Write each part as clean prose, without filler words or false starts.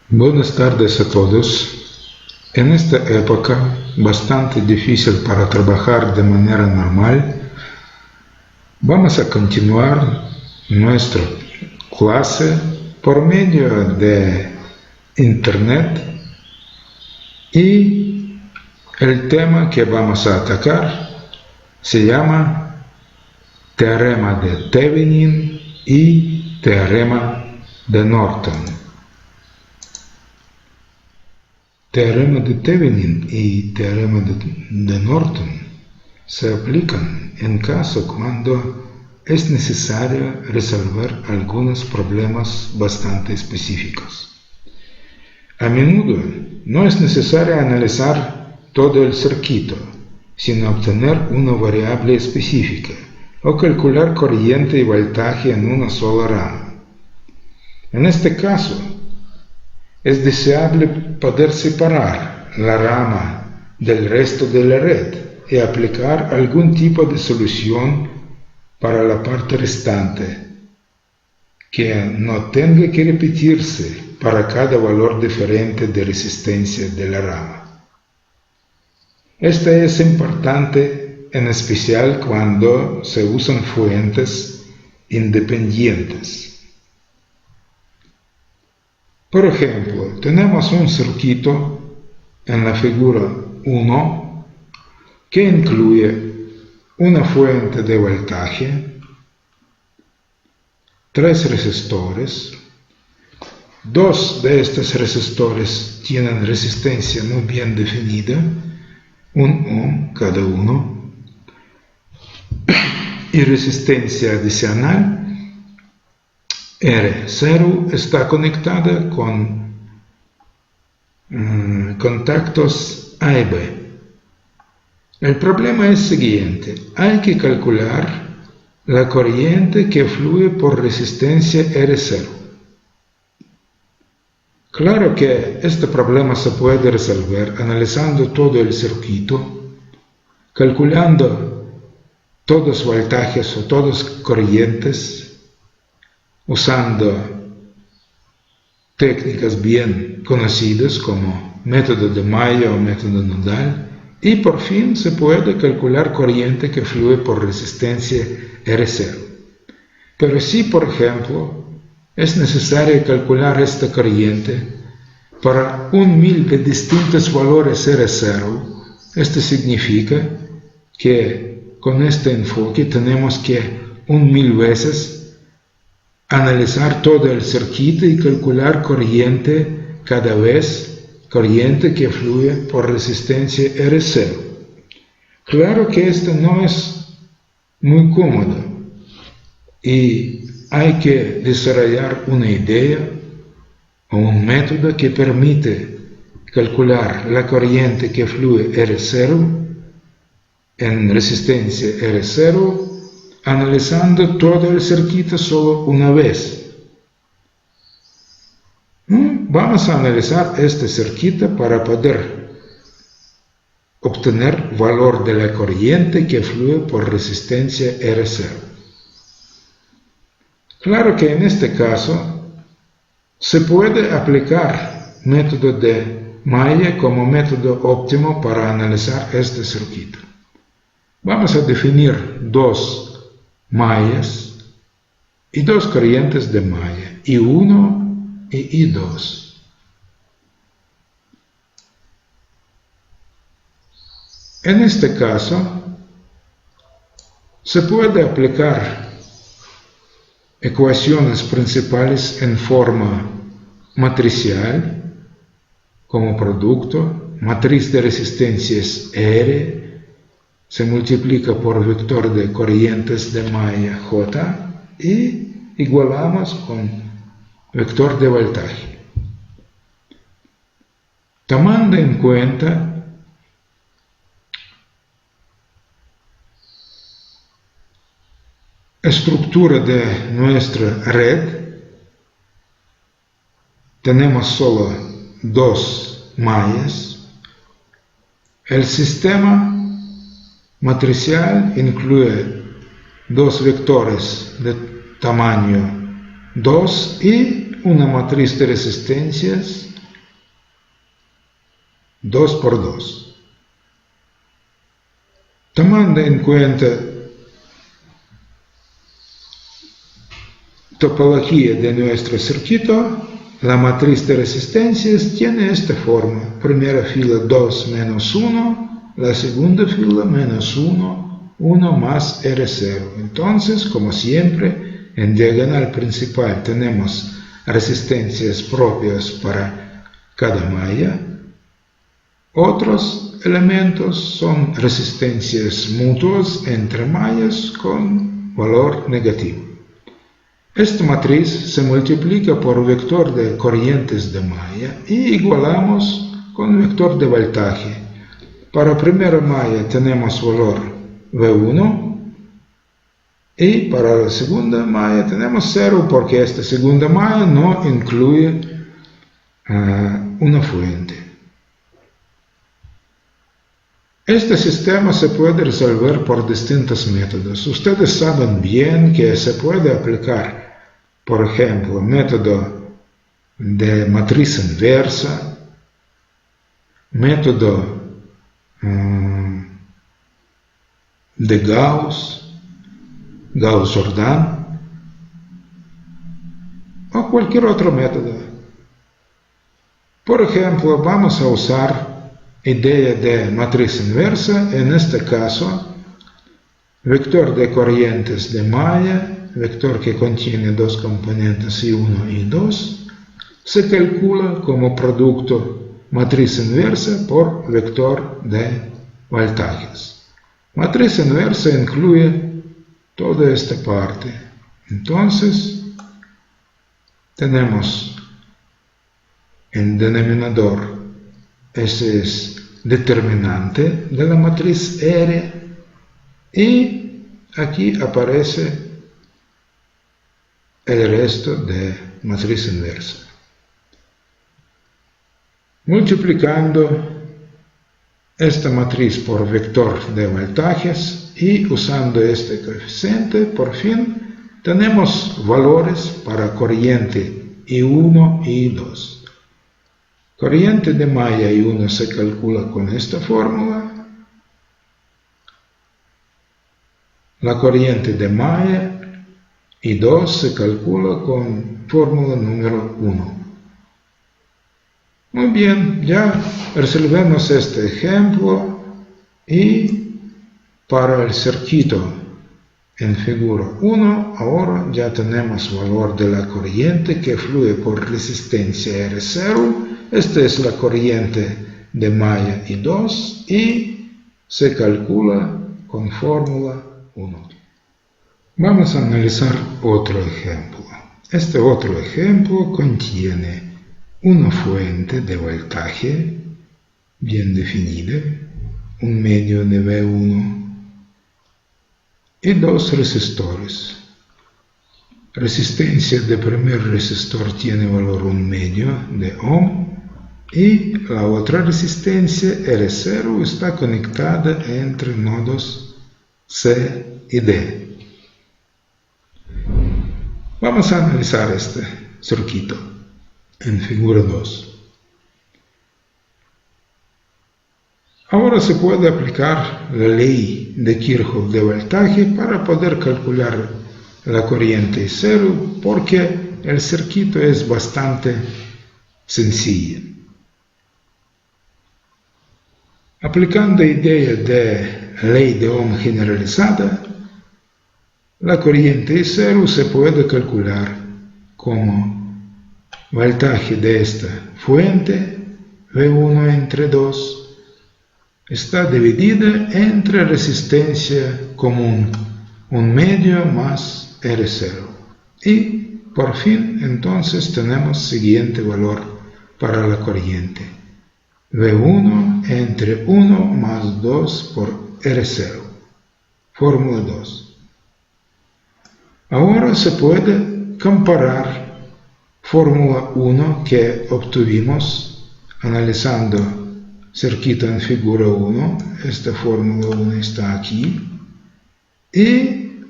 Buenas tardes a todos. En esta época bastante difícil para trabajar de manera normal, vamos a continuar nuestra clase por medio de Internet y el tema que vamos a atacar se llama Teorema de Thevenin y Teorema de Norton. Teorema de Thevenin y Teorema de Norton se aplican en caso cuando es necesario resolver algunos problemas bastante específicos. A menudo no es necesario analizar todo el circuito, sino obtener una variable específica o calcular corriente y voltaje en una sola rama. En este caso, es deseable poder separar la rama del resto de la red y aplicar algún tipo de solución para la parte restante, que no tenga que repetirse para cada valor diferente de resistencia de la rama. Esto es importante en especial cuando se usan fuentes independientes. Por ejemplo, tenemos un circuito en la figura 1 que incluye una fuente de voltaje, 3 resistores. 2 de estos resistores tienen resistencia muy bien definida, 1 ohm cada uno, y resistencia adicional R0 está conectada con contactos A y B. El problema es el siguiente: hay que calcular la corriente que fluye por resistencia R0. Claro que este problema se puede resolver analizando todo el circuito, calculando todos los voltajes o todas las corrientes, usando técnicas bien conocidas como método de Mayer o método nodal, y por fin se puede calcular corriente que fluye por resistencia R0. Pero si, por ejemplo, es necesario calcular esta corriente para 1000 de distintos valores R0, esto significa que con este enfoque tenemos que 1000 veces analizar todo el circuito y calcular corriente cada vez, corriente que fluye por resistencia R0. Claro que esto no es muy cómodo y hay que desarrollar una idea o un método que permite calcular la corriente que fluye R0 en resistencia R0 analizando todo el circuito solo una vez. Vamos a analizar este circuito para poder obtener valor de la corriente que fluye por resistencia R0. Claro que en este caso se puede aplicar método de Mayer como método óptimo para analizar este circuito. Vamos a definir 2 Mayers y 2 corrientes de Mayer, I1 y I2. En este caso, se puede aplicar ecuaciones principales en forma matricial, como producto, matriz de resistencias R, se multiplica por vector de corrientes de Mayer J y igualamos con vector de voltaje. Tomando en cuenta la estructura de nuestra red, tenemos solo 2 Mayers. El sistema matricial incluye 2 vectores de tamaño 2 y una matriz de resistencias 2 por 2. Tomando en cuenta topología de nuestro circuito, la matriz de resistencias tiene esta forma. Primera fila 2 menos 1, la segunda fila menos 1, 1 más R0. Entonces, como siempre, en diagonal principal tenemos resistencias propias para cada malla. Otros elementos son resistencias mutuas entre mallas con valor negativo. Esta matriz se multiplica por vector de corrientes de malla y igualamos con vector de voltaje. Para primera malla tenemos valor V1 y para la segunda malla tenemos 0 porque esta segunda malla no incluye una fuente. Este sistema se puede resolver por distintos métodos. Ustedes saben bien que se puede aplicar, por ejemplo, método de matriz inversa, método de Gauss-Jordan o cualquier otro método. Por ejemplo, vamos a usar idea de matriz inversa, en este caso, vector de corrientes de malla, vector que contiene dos componentes I1 y I2, se calcula como producto matriz inversa por vector de voltajes. Matriz inversa incluye toda esta parte. Entonces, tenemos en denominador, ese es determinante de la matriz R, y aquí aparece el resto de matriz inversa. Multiplicando esta matriz por vector de voltajes y usando este coeficiente, por fin tenemos valores para corriente I1 y I2. Corriente de malla I1 se calcula con esta fórmula. La corriente de malla I2 se calcula con fórmula número 1. Muy bien, ya resolvemos este ejemplo y para el circuito en figura 1, ahora ya tenemos valor de la corriente que fluye por resistencia R0. Esta es la corriente de malla I2 y se calcula con fórmula 1. Vamos a analizar otro ejemplo. Este otro ejemplo contiene una fuente de voltaje bien definida, un medio de V1 y dos resistores. Resistencia de primer resistor tiene valor 1 medio de ohm y la otra resistencia R0 está conectada entre nodos C y D. Vamos a analizar este circuito en figura 2. Ahora se puede aplicar la ley de Kirchhoff de voltaje para poder calcular la corriente I0 porque el circuito es bastante sencillo. Aplicando la idea de ley de Ohm generalizada, la corriente I0 se puede calcular como voltaje de esta fuente, V1 entre 2, está dividida entre resistencia común, 1 medio más R0. Y por fin, entonces, tenemos siguiente valor para la corriente. V1 entre 1 más 2 por R0. Fórmula 2. Ahora se puede comparar fórmula 1 que obtuvimos analizando circuito en figura 1, esta fórmula 1 está aquí, y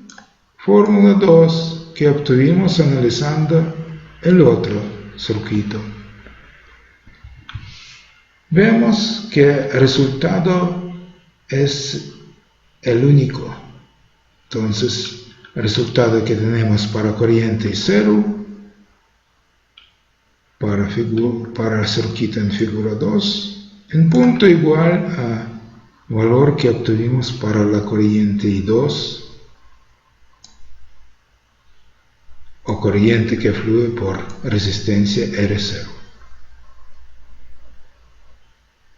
fórmula 2 que obtuvimos analizando el otro circuito. vemos que el resultado es el único. Entonces, el resultado que tenemos para corriente 0, para el circuito en figura 2, en punto igual a valor que obtuvimos para la corriente I2 o corriente que fluye por resistencia R0.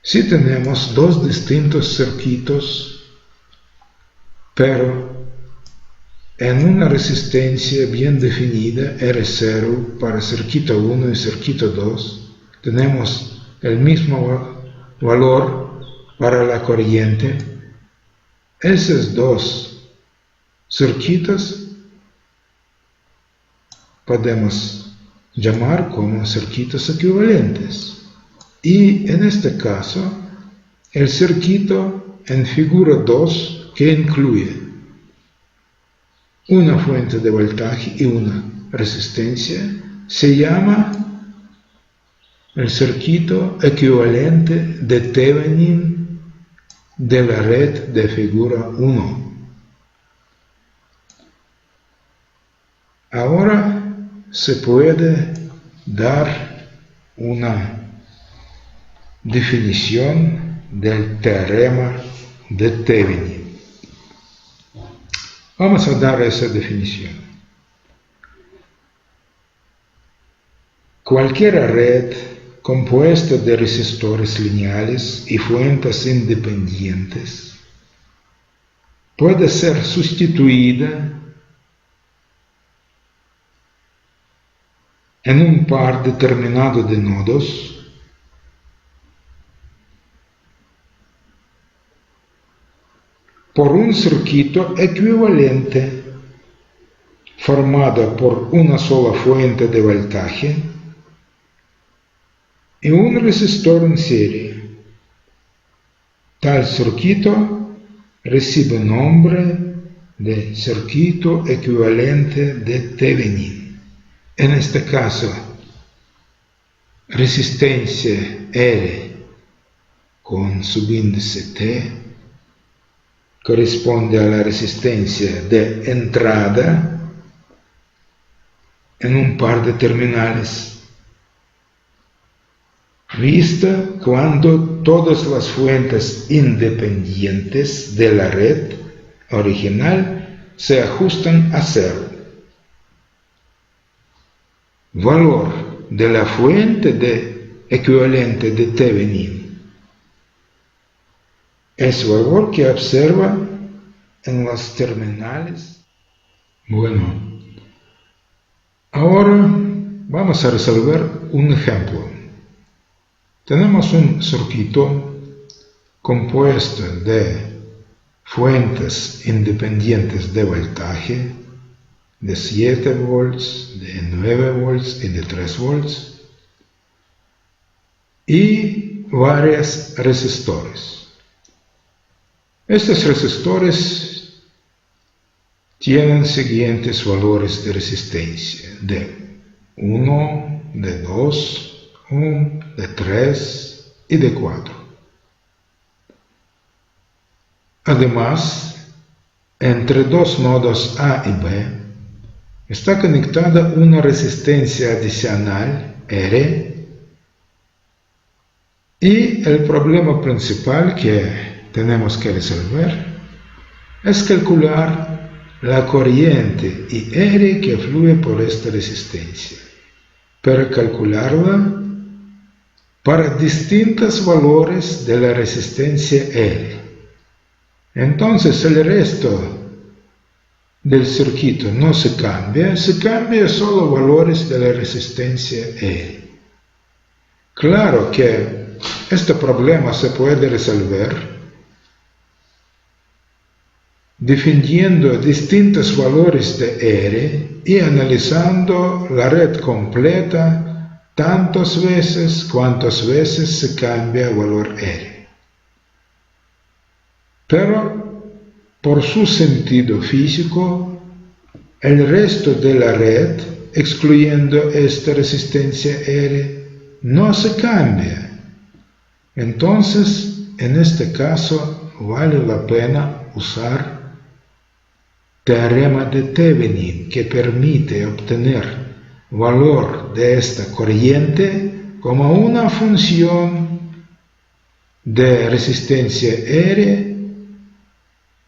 Si tenemos dos distintos circuitos, pero en una resistencia bien definida, R0 para circuito 1 y circuito 2, tenemos el mismo valor para la corriente. Esos dos circuitos podemos llamar como circuitos equivalentes. Y en este caso, el circuito en figura 2, que incluye una fuente de voltaje y una resistencia, se llama el circuito equivalente de Thevenin de la red de figura 1. Ahora se puede dar una definición del teorema de Thevenin. Vamos a dar esa definición. Cualquier red compuesta de resistores lineales y fuentes independientes puede ser sustituida en un par determinado de nodos por un circuito equivalente formado por una sola fuente de voltaje y un resistor en serie. Tal circuito recibe nombre de circuito equivalente de Thevenin. En este caso, resistencia R con subíndice T corresponde a la resistencia de entrada en un par de terminales, vista cuando todas las fuentes independientes de la red original se ajustan a cero. Valor de la fuente equivalente de Thevenin es valor que observa en los terminales. Bueno, ahora vamos a resolver un ejemplo. Tenemos un circuito compuesto de fuentes independientes de voltaje de 7 volts, de 9 volts y de 3 volts y varios resistores. Estos resistores tienen siguientes valores de resistencia: de 1, de 2, de 3 y de 4. Además, entre dos nodos A y B está conectada una resistencia adicional R, y el problema principal que tenemos que resolver es calcular la corriente IR que fluye por esta resistencia. Para calcularla para distintos valores de la resistencia R. Entonces el resto del circuito no se cambia solo valores de la resistencia R. Claro que este problema se puede resolver definiendo distintos valores de R y analizando la red completa tantas veces cuantas veces se cambia el valor R. Pero por su sentido físico, el resto de la red, excluyendo esta resistencia R, no se cambia. Entonces, en este caso, vale la pena usar teorema de Thevenin, que permite obtener valor de esta corriente como una función de resistencia R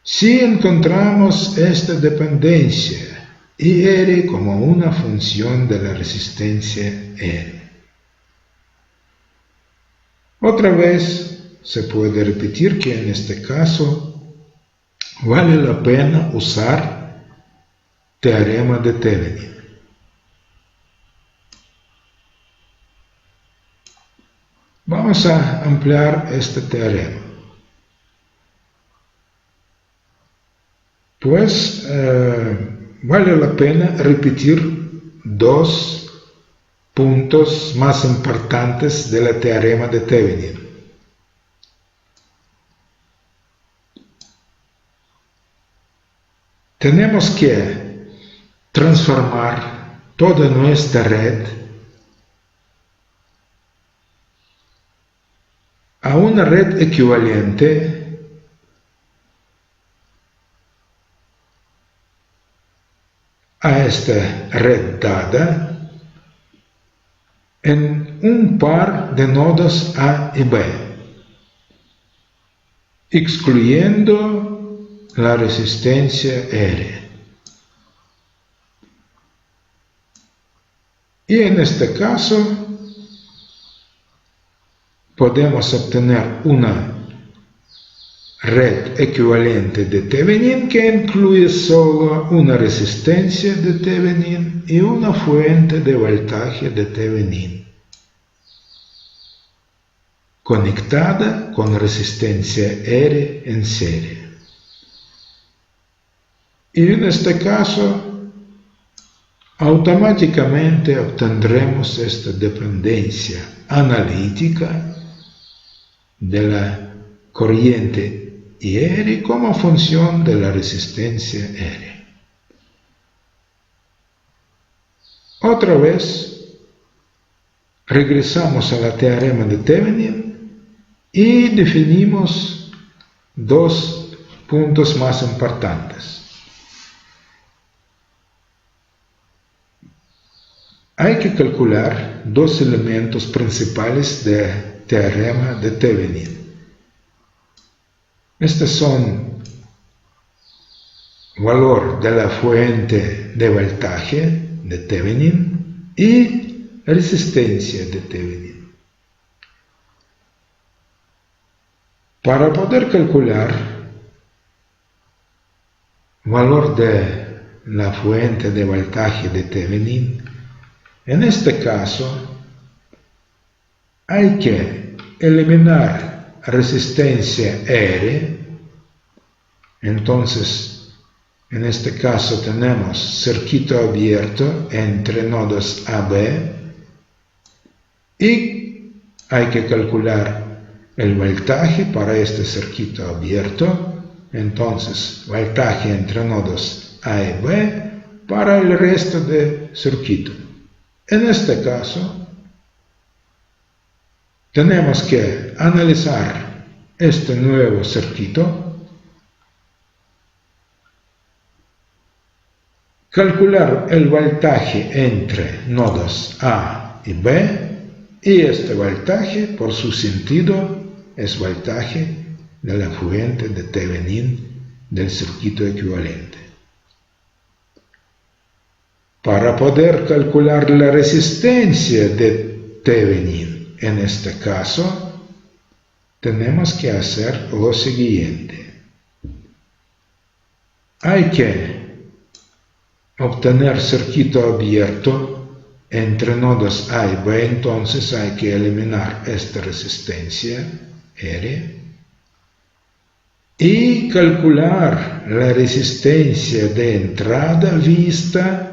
si encontramos esta dependencia y R como una función de la resistencia R. Otra vez se puede repetir que en este caso vale la pena usar teorema de Thevenin. Vamos a ampliar este teorema. Pues vale la pena repetir dos puntos más importantes del teorema de Thevenin. Tenemos que transformar toda nuestra red a una red equivalente a esta red dada en un par de nodos A y B, excluyendo la resistencia R. Y en este caso podemos obtener una red equivalente de Thevenin que incluye solo una resistencia de Thevenin y una fuente de voltaje de Thevenin, conectada con resistencia R en serie. Y en este caso, automáticamente obtendremos esta dependencia analítica de la corriente R como función de la resistencia R. Otra vez, regresamos a la teorema de Thevenin y definimos dos puntos más importantes. Hay que calcular dos elementos principales del teorema de Thevenin. Estos son valor de la fuente de voltaje de Thevenin y resistencia de Thevenin. Para poder calcular valor de la fuente de voltaje de Thevenin, en este caso hay que eliminar resistencia R. Entonces, en este caso tenemos circuito abierto entre nodos AB y hay que calcular el voltaje para este circuito abierto. Entonces, voltaje entre nodos A y B para el resto del circuito. En este caso, tenemos que analizar este nuevo circuito, calcular el voltaje entre nodos A y B, y este voltaje, por su sentido, es voltaje de la fuente de Thevenin del circuito equivalente. Para poder calcular la resistencia de Thevenin, en este caso, tenemos que hacer lo siguiente. Hay que obtener circuito abierto entre nodos A y B, entonces hay que eliminar esta resistencia R y calcular la resistencia de entrada vista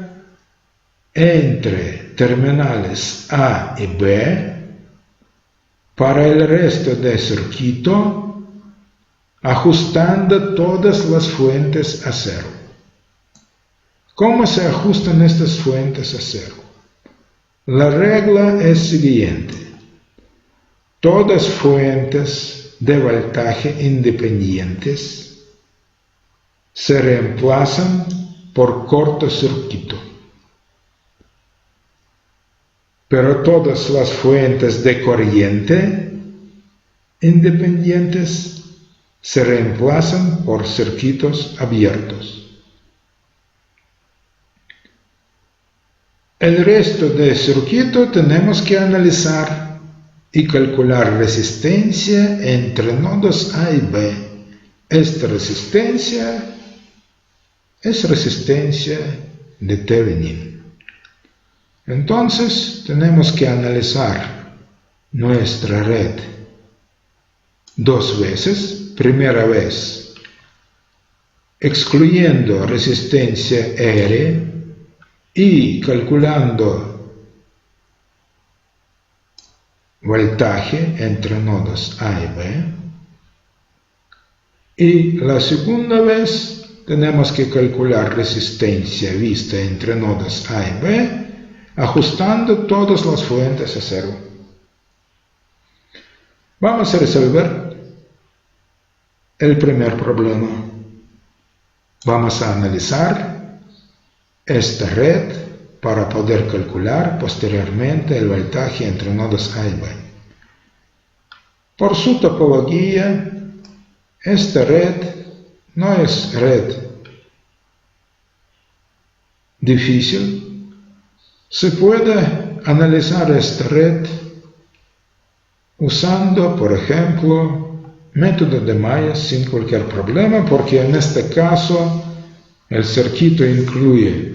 entre terminales A y B para el resto del circuito, ajustando todas las fuentes a cero. ¿Cómo se ajustan estas fuentes a cero? La regla es siguiente. todas fuentes de voltaje independientes se reemplazan por cortocircuito, pero todas las fuentes de corriente independientes se reemplazan por circuitos abiertos. El resto del circuito tenemos que analizar y calcular resistencia entre nodos A y B. Esta resistencia es resistencia de Thevenin. Entonces tenemos que analizar nuestra red dos veces. Primera vez excluyendo resistencia R y calculando voltaje entre nodos A y B. Y la segunda vez tenemos que calcular resistencia vista entre nodos A y B, ajustando todas las fuentes a cero. Vamos a resolver el primer problema. Vamos a analizar esta red para poder calcular posteriormente el voltaje entre nodos A y B. Por su topología, esta red no es red difícil. Se puede analizar esta red usando, por ejemplo, método de Maya sin cualquier problema, porque en este caso el circuito incluye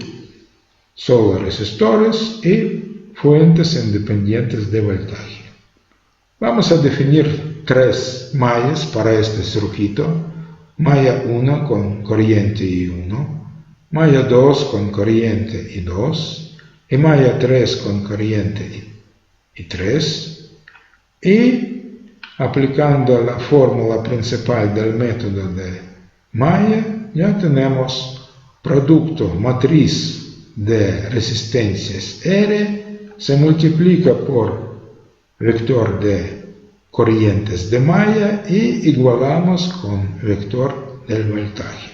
solo resistores y fuentes independientes de voltaje. Vamos a definir tres mallas para este circuito. Malla 1 con corriente I1, malla 2 con corriente I2 y malla 3 con corriente I3. Y aplicando la fórmula principal del método de Maya, ya tenemos producto matriz de resistencias R se multiplica por vector de corrientes de Maya y igualamos con vector del voltaje.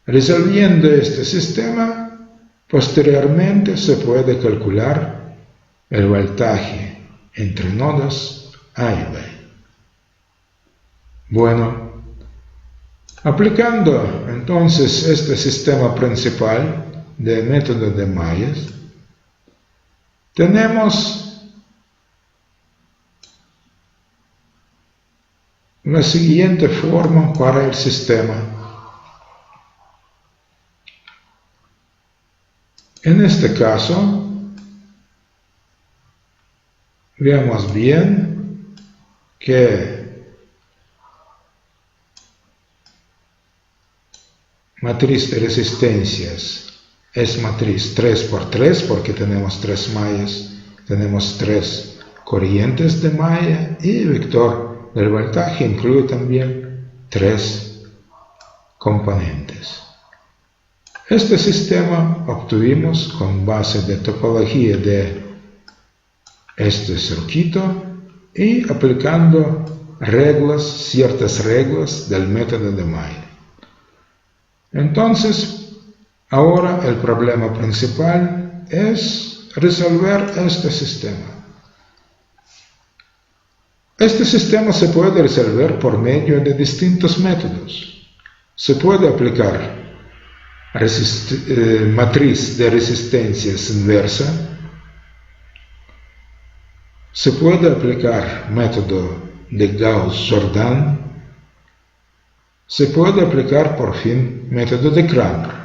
Resolviendo este sistema, posteriormente se puede calcular el voltaje entre nodos A y B. Bueno, aplicando entonces este sistema principal del método de Maya, tenemos la siguiente forma para el sistema. En este caso, vemos bien que matriz de resistencias es matriz 3 por 3 porque tenemos tres mallas, tenemos tres corrientes de malla y vector del voltaje incluye también tres componentes. Este sistema obtuvimos con base de topología de este circuito y aplicando ciertas reglas del método de Maya. Entonces, ahora el problema principal es resolver este sistema. Este sistema se puede resolver por medio de distintos métodos. Se puede aplicar matriz de resistencias inversa. Se puede aplicar método de Gauss-Jordan. Se puede aplicar por fin método de Cramer.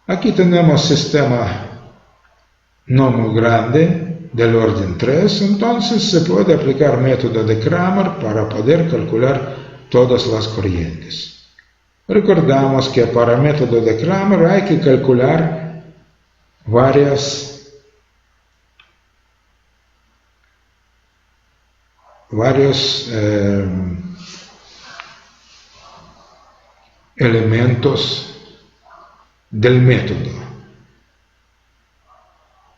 Aquí tenemos sistema no muy grande del orden 3, entonces se puede aplicar método de Cramer para poder calcular todas las corrientes. Recordamos que para método de Cramer hay que calcular varios elementos del método.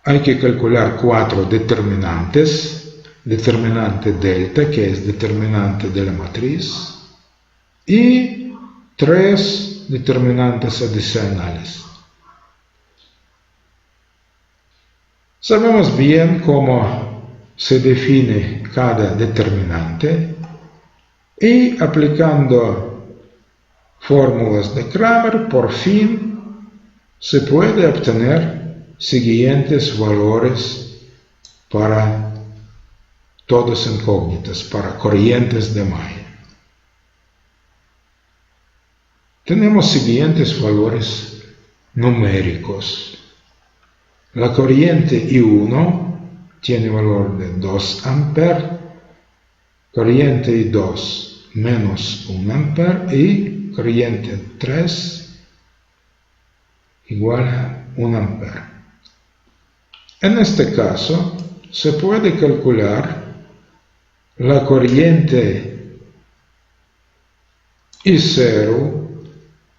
Hay que calcular 4 determinantes determinante delta, que es determinante de la matriz, y 3 determinantes adicionales. Sabemos bien cómo se define cada determinante y aplicando fórmulas de Cramer, por fin se puede obtener siguientes valores para todas incógnitas, para corrientes de Mayer. Tenemos siguientes valores numéricos. La corriente I1 tiene valor de 2 amperes, corriente I2 menos 1 ampere y corriente 3 igual a 1 ampere. En este caso, se puede calcular la corriente I0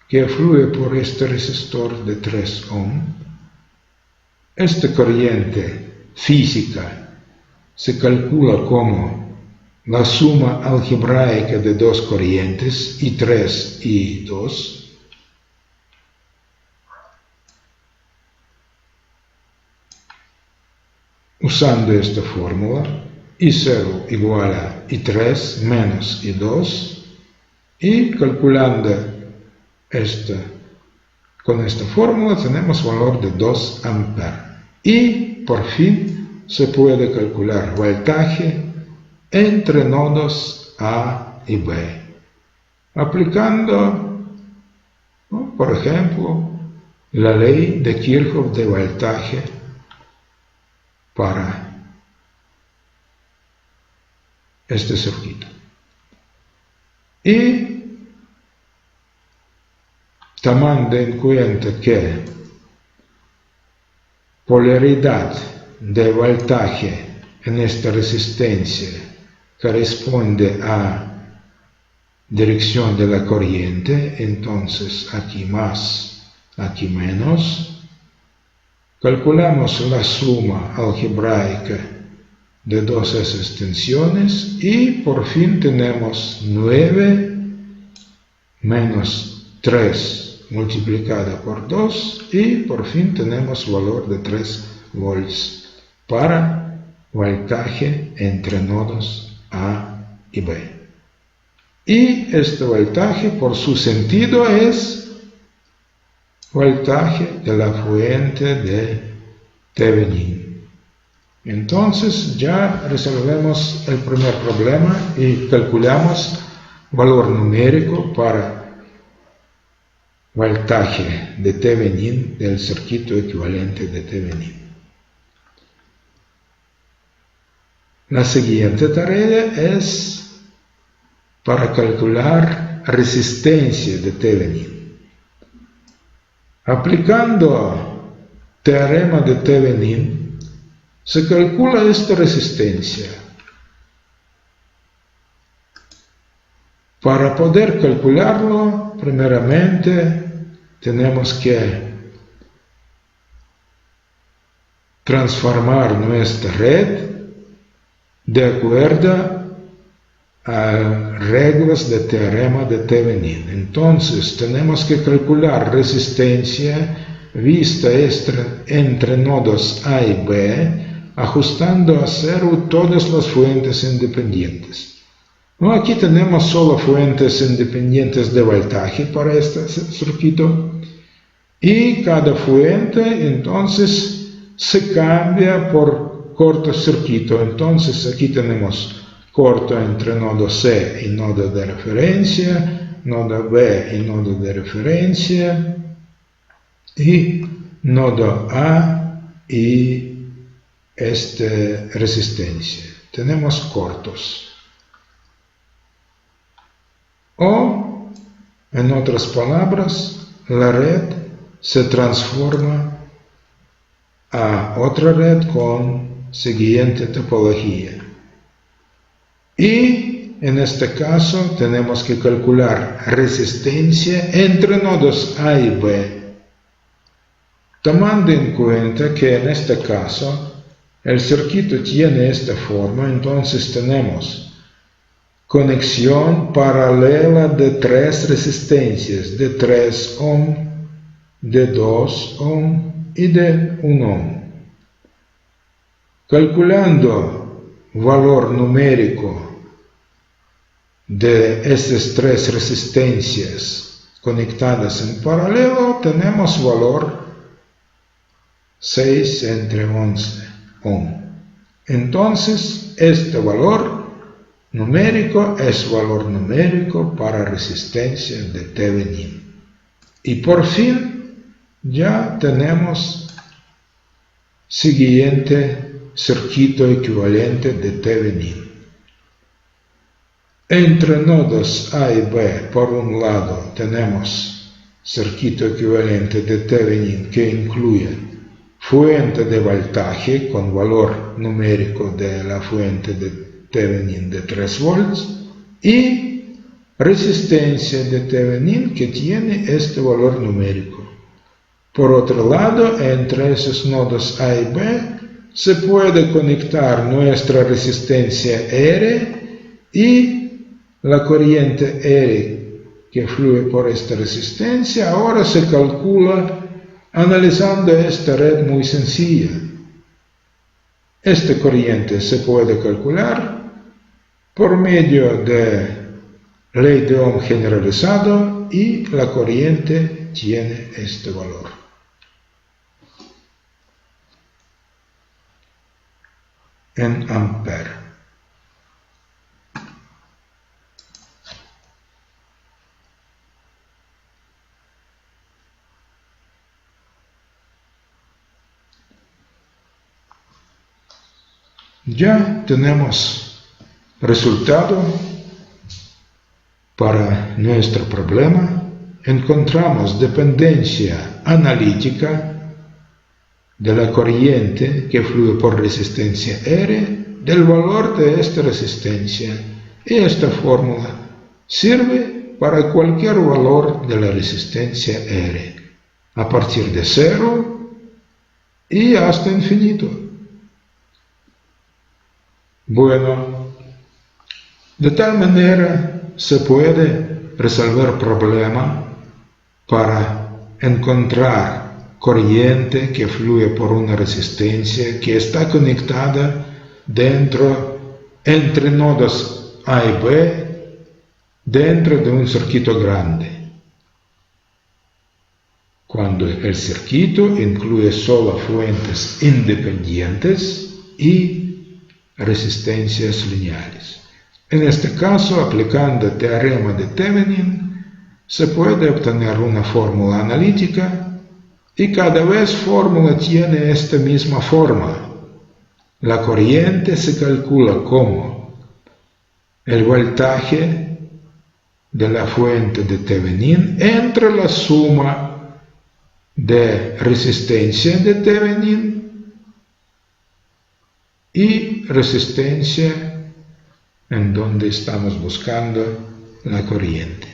que fluye por este resistor de 3 ohm. Esta corriente física se calcula como la suma algebraica de dos corrientes, I3 y I2. Usando esta fórmula, I0 igual a I3 menos I2, y calculando con esta fórmula tenemos valor de 2 amperes. Y por fin se puede calcular voltaje entre nodos A y B, aplicando, por ejemplo, la ley de Kirchhoff de voltaje para este circuito. Y tomando en cuenta que polaridad de voltaje en esta resistencia corresponde a dirección de la corriente, entonces aquí más, aquí menos. Calculamos la suma algebraica de dos esas tensiones y por fin tenemos 9 menos 3 multiplicada por 2 y por fin tenemos valor de 3 volts para voltaje entre nodos A y B. Y este voltaje por su sentido es voltaje de la fuente de Thevenin. Entonces ya resolvemos el primer problema y calculamos valor numérico para voltaje de Thevenin del circuito equivalente de Thevenin. La siguiente tarea es para calcular resistencia de Thevenin. Aplicando teorema de Thevenin, se calcula esta resistencia. Para poder calcularlo, primeramente tenemos que transformar nuestra red de acuerdo a reglas de teorema de Thevenin. Entonces tenemos que calcular resistencia vista entre nodos A y B, ajustando a cero todas las fuentes independientes. Aquí tenemos solo fuentes independientes de voltaje para este circuito y cada fuente entonces se cambia por cortocircuito. Entonces aquí tenemos corto entre nodo C y nodo de referencia, nodo B y nodo de referencia y nodo A y resistencia. Tenemos cortos. O, en otras palabras, la red se transforma a otra red con siguiente topología. Y en este caso tenemos que calcular resistencia entre nodos A y B, tomando en cuenta que en este caso el circuito tiene esta forma, entonces tenemos conexión paralela de 3 resistencias, de 3 ohm, de 2 ohm y de 1 ohm. Calculando valor numérico de estas 3 resistencias conectadas en paralelo, tenemos valor 6 entre 11 ohm. Entonces, este valor numérico es valor numérico para resistencia de Thevenin. Y por fin ya tenemos siguiente circuito equivalente de Thevenin. Entre nodos A y B, por un lado, tenemos circuito equivalente de Thevenin que incluye fuente de voltaje con valor numérico de la fuente de Thevenin de 3 volts y resistencia de Thevenin que tiene este valor numérico. Por otro lado, entre esos nodos A y B se puede conectar nuestra resistencia R y la corriente R que fluye por esta resistencia. Ahora se calcula analizando esta red muy sencilla. Esta corriente se puede calcular por medio de ley de Ohm generalizado y la corriente tiene este valor. En ampere. Ya tenemos resultado para nuestro problema. Encontramos dependencia analítica de la corriente que fluye por resistencia R del valor de esta resistencia, y esta fórmula sirve para cualquier valor de la resistencia R, a partir de 0 y hasta infinito. Bueno, de tal manera se puede resolver el problema para encontrar corriente que fluye por una resistencia que está conectada entre nodos A y B dentro de un circuito grande. Cuando el circuito incluye solo fuentes independientes y resistencias lineales. En este caso, aplicando el teorema de Thevenin, se puede obtener una fórmula analítica y cada vez fórmula tiene esta misma forma. La corriente se calcula como el voltaje de la fuente de Thevenin entre la suma de resistencia de Thevenin y resistencia en donde estamos buscando la corriente.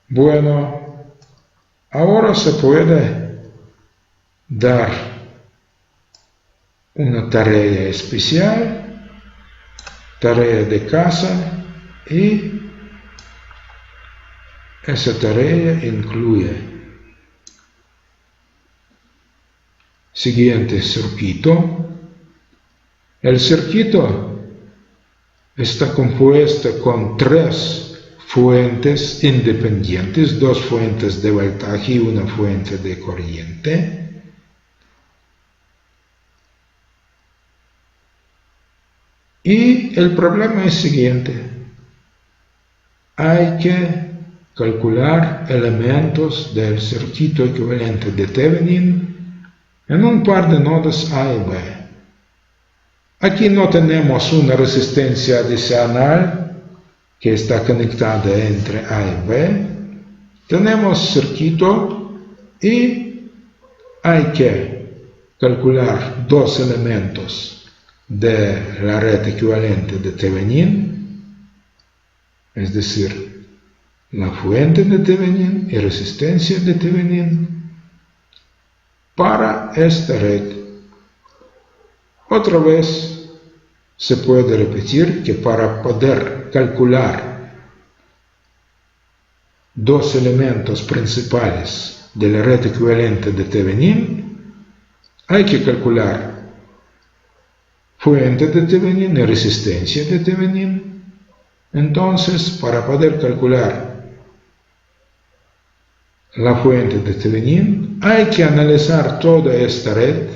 Bueno, ahora se puede dar una tarea especial, tarea de casa, y esa tarea incluye siguiente circuito. El circuito está compuesto con 3 fuentes independientes, 2 fuentes de voltaje y una fuente de corriente. Y el problema es siguiente. Hay que calcular elementos del circuito equivalente de Thevenin en un par de nodos A y B. Aquí no tenemos una resistencia adicional que está conectada entre A y B. Tenemos circuito y hay que calcular 2 elementos de la red equivalente de Thevenin, es decir, la fuente de Thevenin y resistencia de Thevenin. para esta red. Otra vez se puede repetir que para poder calcular dos elementos principales de la red equivalente de Thevenin, hay que calcular fuente de Thevenin y resistencia de Thevenin. Entonces, para poder calcular la fuente de Thevenin, hay que analizar toda esta red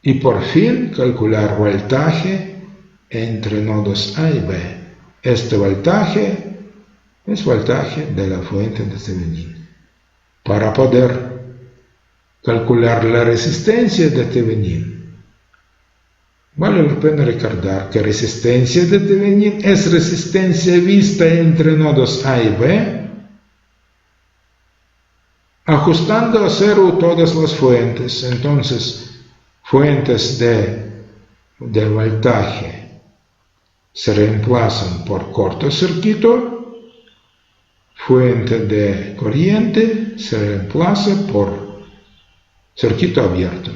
y por fin calcular voltaje entre nodos A y B. Este voltaje es voltaje de la fuente de Thevenin. Para poder calcular la resistencia de Thevenin, vale la pena recordar que resistencia de Thevenin es resistencia vista entre nodos A y B, ajustando a cero todas las fuentes. Entonces, fuentes de voltaje se reemplazan por cortocircuito, fuente de corriente se reemplaza por circuito abierto.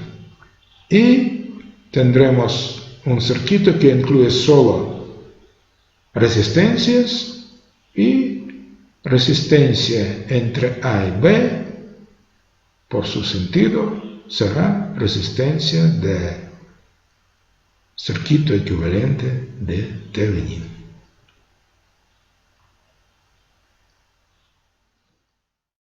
Y tendremos un circuito que incluye solo resistencias y resistencia entre A y B, por su sentido, será resistencia de circuito equivalente de Thevenin.